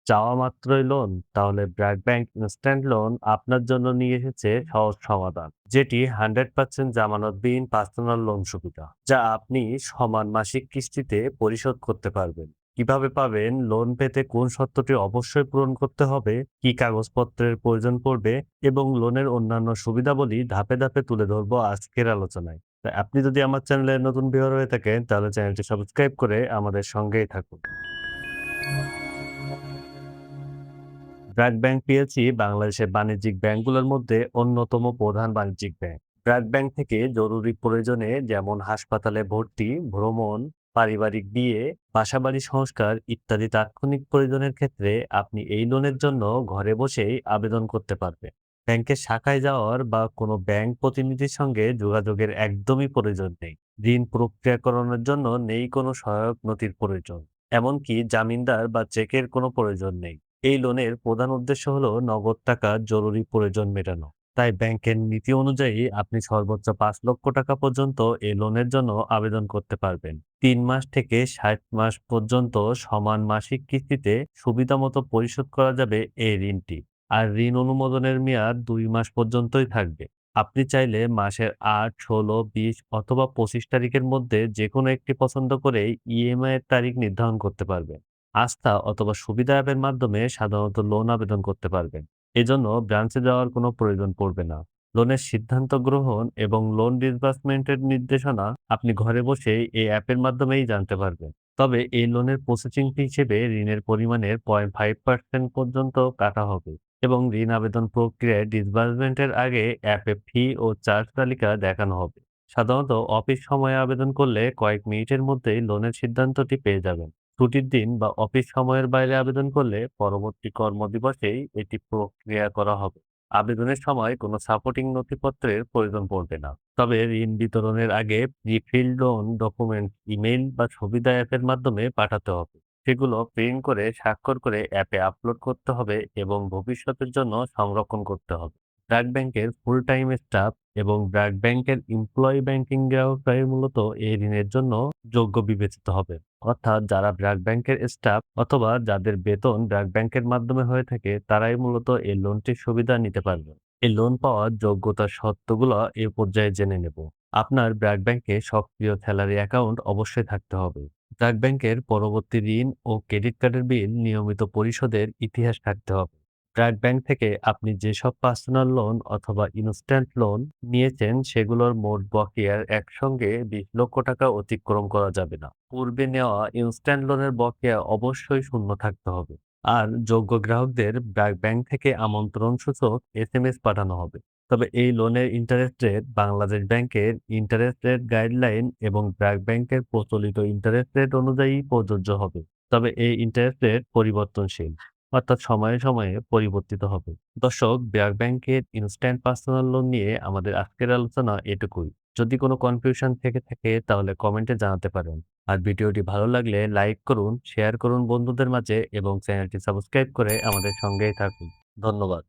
চাওয়া মাত্রই লোন? তাহলে ব্র্যাক ব্যাংক ইনস্ট্যান্ট লোন আপনার জন্য নিয়ে এসেছে সহজ সমাধান, যেটি 100% জামানতবিহীন পার্সোনাল লোন সুবিধা, যা আপনি সমান মাসিক কিস্তিতে পরিশোধ করতে পারবেন। কিভাবে পাবেন, লোন পেতে কোন শর্তটি অবশ্যই পূরণ করতে হবে, কি কাগজপত্রের প্রয়োজন পড়বে এবং লোনের অন্যান্য সুবিধাবলী ধাপে ধাপে তুলে ধরবো আজকের আলোচনায়। তাই আপনি যদি আমার চ্যানেলে নতুন ভিউয়ার হয়ে থাকেন, তাহলে চ্যানেলটি সাবস্ক্রাইব করে আমাদের সঙ্গেই থাকুন। ব্র্যাক ব্যাংক পিএলসি বাংলাদেশের বাণিজ্যিক ব্যাংকগুলোর মধ্যে অন্যতম প্রধান বাণিজ্যিক ব্যাংক। ব্র্যাক ব্যাংক থেকে জরুরি প্রয়োজনে, যেমন হাসপাতালে ভর্তি, ভ্রমণ, পারিবারিক বিয়ে, বাসাবাড়ি সংস্কার ইত্যাদি তাৎক্ষণিক প্রয়োজনের ক্ষেত্রে আপনি এই লোনের জন্য ঘরে বসেই আবেদন করতে পারবেন। ব্যাংকের শাখায় যাওয়ার বা কোনো ব্যাংক প্রতিনিধির সঙ্গে যোগাযোগের একদমই প্রয়োজন নেই। ঋণ প্রক্রিয়াকরণের জন্য নেই কোনো সহায়ক নথির প্রয়োজন। এমনকি জামিনদার বা চেকের কোনো প্রয়োজন নেই। এই লোনের প্রধান উদ্দেশ্য হলো নগদ টাকার জরুরি প্রয়োজন মেটানো। তাই ব্যাংকের নীতি অনুযায়ী আপনি সর্বোচ্চ ৫ লক্ষ টাকা পর্যন্ত এই লোনের জন্য আবেদন করতে পারবেন। ৩ মাস থেকে ৬০ মাস পর্যন্ত সমান মাসিক কিস্তিতে সুবিধামতো পরিশোধ করা যাবে এই ঋণটি। আর ঋণ অনুমোদনের মেয়াদ ২ মাস পর্যন্তই থাকবে। আপনি চাইলে মাসের ৮, ১৬, ২০ অথবা ২৫ তারিখের মধ্যে যেকোনো একটি পছন্দ করেই ইএমআই এর তারিখ নির্ধারণ করতে পারবেন। আস্থা অথবা সুবিধা অ্যাপের মাধ্যমে সাধারণত লোন আবেদন করতে পারবেন। এজন্য ব্রাঞ্চে যাওয়ার কোনো প্রয়োজন পড়বে না। লোনের সিদ্ধান্ত গ্রহণ এবং লোন ডিসবার্সমেন্টের নির্দেশনা আপনি ঘরে বসেই এই অ্যাপের মাধ্যমেই জানতে পারবেন। তবে এই লোনের প্রসেসিং ফি হিসেবে ঋণের পরিমাণের 0.5% পর্যন্ত কাটা হবে এবং ঋণ আবেদন প্রক্রিয়ায় ডিসবার্সমেন্টের আগে অ্যাপে ফি ও চার্জ তালিকা দেখানো হবে। সাধারণত অফিস সময়ে আবেদন করলে কয়েক মিনিটের মধ্যেই লোনের সিদ্ধান্তটি পেয়ে যাবেন। ছুটির দিন বা অফিস সময়ের বাইরে আবেদন করলে পরবর্তী কর্মদিবসেই এটি প্রক্রিয়া করা হবে। আবেদনের সময় কোনো সাপোর্টিং নথিপত্রের প্রয়োজন পড়বে না। তবে ঋণ বিতরণের আগে প্রি-ফিল্ড লোন ডকুমেন্ট ইমেইল বা সুবিধা অ্যাপের মাধ্যমে পাঠাতে হবে। সেগুলো প্রিন্ট করে স্বাক্ষর করে অ্যাপে আপলোড করতে হবে এবং ভবিষ্যতের জন্য সংরক্ষণ করতে হবে। ব্র্যাক ব্যাংকের ফুল টাইম স্টাফ এবং ব্র্যাক ব্যাংকের এমপ্লয়ি ব্যাংকিং গ্রাহকরাই মূলত এই ঋণের জন্য যোগ্য বিবেচিত হবে। অর্থাৎ যারা ব্র্যাক ব্যাংকের স্টাফ অথবা যাদের বেতন ব্র্যাক ব্যাংকের মাধ্যমে হয়ে থাকে, তারাই মূলত এই লোনটির সুবিধা নিতে পারবে। এই লোন পাওয়ার যোগ্যতার শর্তগুলো এ পর্যায়ে জেনে নেব। আপনার ব্র্যাক ব্যাংকে সক্রিয় স্যালারি অ্যাকাউন্ট অবশ্যই থাকতে হবে। ব্র্যাক ব্যাংকের পরবর্তী ঋণ ও ক্রেডিট কার্ডের বিল নিয়মিত পরিশোধের ইতিহাস থাকতে হবে। ব্র্যাক ব্যাংক থেকে আপনি যেসব পার্সোনাল লোন অথবা ইনস্ট্যান্ট লোন নিয়েছেন, সেগুলোর মোট বকেয়ার একসঙ্গে 20 লক্ষ টাকা অতিক্রম করা যাবে না। পূর্বে নেওয়া ইনস্ট্যান্ট লোনের বকেয়া অবশ্যই শূন্য থাকতে হবে। আর যোগ্য গ্রাহকদের ব্র্যাক ব্যাংক থেকে আমন্ত্রণ সূচক এসএমএস পাঠানো হবে। তবে এই লোনের ইন্টারেস্ট রেট বাংলাদেশ ব্যাংকের ইন্টারেস্ট রেট গাইডলাইন এবং ব্র্যাক ব্যাংকের প্রচলিত ইন্টারেস্ট রেট অনুযায়ী প্রযোজ্য হবে। তবে এই ইন্টারেস্ট রেট পরিবর্তনশীল, অর্থাৎ সময়ে সময়ে পরিবর্তিত হবে। দর্শক, ব্র্যাক ব্যাংকের ইনস্ট্যান্ট পার্সোনাল লোন নিয়ে আমাদের আজকের আলোচনা এটুকুই। যদি কোনো কনফিউশন থেকে থাকে তাহলে কমেন্টে জানাতে পারেন। আর ভিডিওটি ভালো লাগলে লাইক করুন, শেয়ার করুন বন্ধুদের মাঝে এবং চ্যানেলটি সাবস্ক্রাইব করে আমাদের সঙ্গেই থাকুন। ধন্যবাদ।